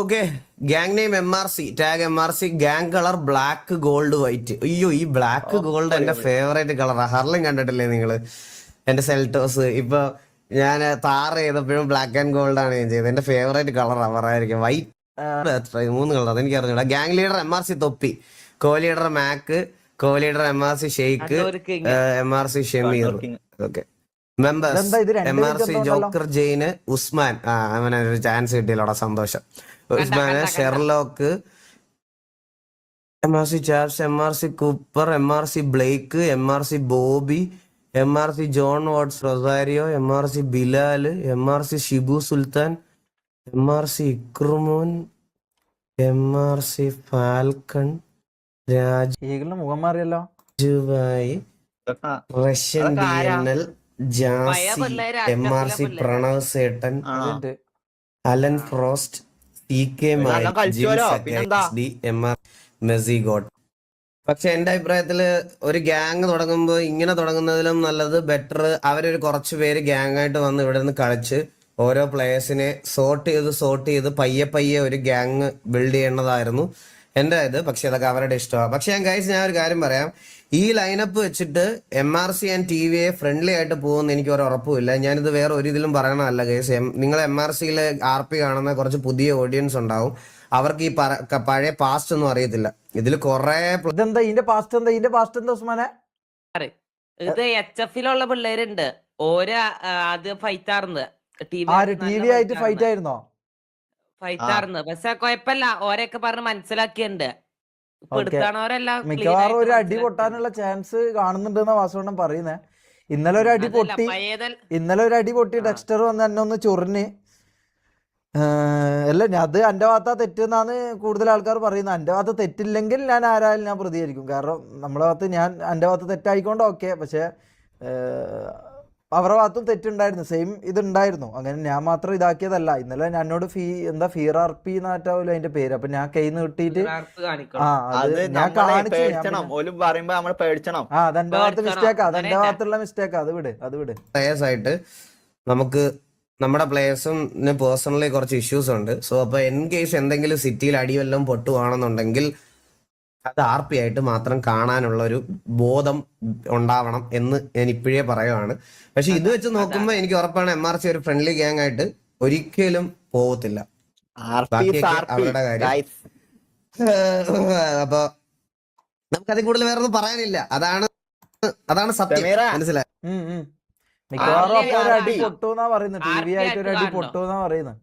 Okay. Gang name MRC, tag MRC, gang colour black gold white. അയ്യോ, ഈ black gold എന്റെ favourite കളറാ. ഹർലിൻ കണ്ടിട്ടില്ലേ നിങ്ങള്? എന്റെ സെൽറ്റോസ് ഇപ്പൊ ഞാൻ താർ ചെയ്തപ്പോഴും ബ്ലാക്ക് ആൻഡ് ഗോൾഡ് ആണ് ഞാൻ ചെയ്തത്. എന്റെ ഫേവറേറ്റ് കളറാ പറയായിരിക്കും. വൈറ്റ് 3 കളർ എനിക്ക് അറിഞ്ഞൂടാ. Gang leader MRC Thoppi, co leader Mac, co leader MRC Sheikh, MRC Shameer. Okay. Members MRC Joker, ജെയിന്, ഉസ്മാൻ. അവന് ഒരു ചാൻസ് കിട്ടിയല്ലോടാ, സന്തോഷം. ഉസ്മാന്, Sherlock, MRC Chaps, MRC Cooper, MRC Blake, MRC Bobby, MRC John Watts Rosario, MRC Bilal, MRC Shibu Sultan, MRC Ikrumon, MRC Falcon, മുഖം മാറിയല്ലോ, Rajubhai, Russian DNL, Jasi, MRC Pranav Settan, Alan Frost, CK Messi God. പക്ഷെ എന്റെ അഭിപ്രായത്തില് ഒരു ഗ്യാങ് തുടങ്ങുമ്പോൾ ഇങ്ങനെ തുടങ്ങുന്നതിലും നല്ലത് ബെറ്റർ അവരൊരു കുറച്ച് പേര് ഗ്യാങ് ആയിട്ട് വന്ന് ഇവിടെ നിന്ന് കളിച്ച് ഓരോ പ്ലേയേഴ്സിനെ സോർട്ട് ചെയ്ത് പയ്യെ ഒരു ഗ്യാങ് ബിൽഡ് ചെയ്യേണ്ടതായിരുന്നു എന്റെ ഇത്. പക്ഷെ അതൊക്കെ അവരുടെ ഇഷ്ടമാണ്. പക്ഷെ ഞാൻ ഒരു കാര്യം പറയാം, ഈ ലൈനപ്പ് വെച്ചിട്ട് MRC ആൻഡ് TVA ഫ്രണ്ട്ലി ആയിട്ട് പോകുമെന്ന് എനിക്ക് ഒരു ഉറപ്പുമില്ല. ഞാനിത് വേറെ ഒരു ഇതിലും പറയണമല്ല ഗൈസ്. നിങ്ങൾ MRCയിലെ RP കാണുന്ന കുറച്ച് പുതിയ ഓഡിയൻസ് ഉണ്ടാവും, അവർക്ക് ഈ പഴയ പാസ്റ്റ് ഒന്നും അറിയത്തില്ല. ഇതിൽ കുറെ ഇതിന്റെ പാസ്റ്റ് എന്താ ഉസ്മാനെ? ഇത് HF-ലുള്ള പിള്ളേരുണ്ട്, ഓരോ അത് ഫൈറ്റ് ആർന്ന് TV ആയിട്ട് ഫൈറ്റ് ആയിരുന്നോ? ഫൈറ്റ് ആർന്ന്. പക്ഷെ കൊഴപ്പല്ല, ഓരൊക്കെ പറഞ്ഞ് മനസ്സിലാക്കിയുണ്ട്. മിക്കവാറും ഒരു അടി പൊട്ടാനുള്ള ചാൻസ് കാണുന്നുണ്ടെന്ന വാസവണ്ണം പറയുന്നേ. ഇന്നലെ ഒരു അടി പൊട്ടി ഡെക്സ്റ്റർ വന്ന് എന്നെ ഒന്ന് ചൊറിഞ്ഞ്. അല്ല, അത് എന്റെ ഭാഗത്താ തെറ്റെന്നാണ് കൂടുതൽ ആൾക്കാർ പറയുന്നത്. എന്റെ ഭാഗത്ത് തെറ്റില്ലെങ്കിൽ ഞാൻ ആരായാലും ഞാൻ പ്രതികരിക്കും. കാരണം നമ്മളെ ഭാഗത്ത് എന്റെ ഭാഗത്ത് തെറ്റായിക്കൊണ്ട് ഓക്കെ, പക്ഷെ അവരുടെ ഭാഗത്തും തെറ്റുണ്ടായിരുന്നു, സെയിം ഇതുണ്ടായിരുന്നു. അങ്ങനെ ഞാൻ മാത്രം ഇതാക്കിയതല്ല. ഇന്നലെ എന്നോട് ഫിയർ RP എന്നാറ്റാവൂല അതിന്റെ പേര്. അപ്പൊ ഞാൻ കയ്യിൽ നിന്ന് കിട്ടിയിട്ട് ഞാൻ കാണിച്ചു. അതെന്റെ ഭാഗത്ത് മിസ്റ്റേക്കാ, അതെന്റെ ഭാഗത്തുള്ള മിസ്റ്റേക്കാ. അത് വിട്. ആയിട്ട് നമുക്ക് നമ്മുടെ പ്ലേയേഴ്സും പേഴ്സണലി കുറച്ച് ഇഷ്യൂസ് ഉണ്ട്. സോ അപ്പൊ ഇൻ കേസ് എന്തെങ്കിലും സിറ്റിയിൽ അടി വല്ലതും പൊട്ടുവാണെന്നുണ്ടെങ്കിൽ അത് RP ആയിട്ട് മാത്രം കാണാനുള്ള ഒരു ബോധം ഉണ്ടാവണം എന്ന് ഞാൻ ഇപ്പോഴേ പറയുവാണ്. പക്ഷെ ഇത് വെച്ച് നോക്കുമ്പോ എനിക്ക് ഉറപ്പാണ് MRC ഒരു ഫ്രണ്ട്ലി ഗ്യാങ് ആയിട്ട് ഒരിക്കലും പോകത്തില്ല. അവരുടെ കാര്യം. അപ്പൊ നമുക്ക് അതിൽ കൂടുതൽ വേറെ ഒന്നും പറയാനില്ല. അതാണ് സത്യം. മനസ്സിലായി? മിക്കവാറും അപ്പൊ ഒരു അടി പൊട്ടൂന്നാ പറയുന്നത്. TV ആയിട്ട് ഒരു അടി പൊട്ടൂന്നാ പറയുന്നത്.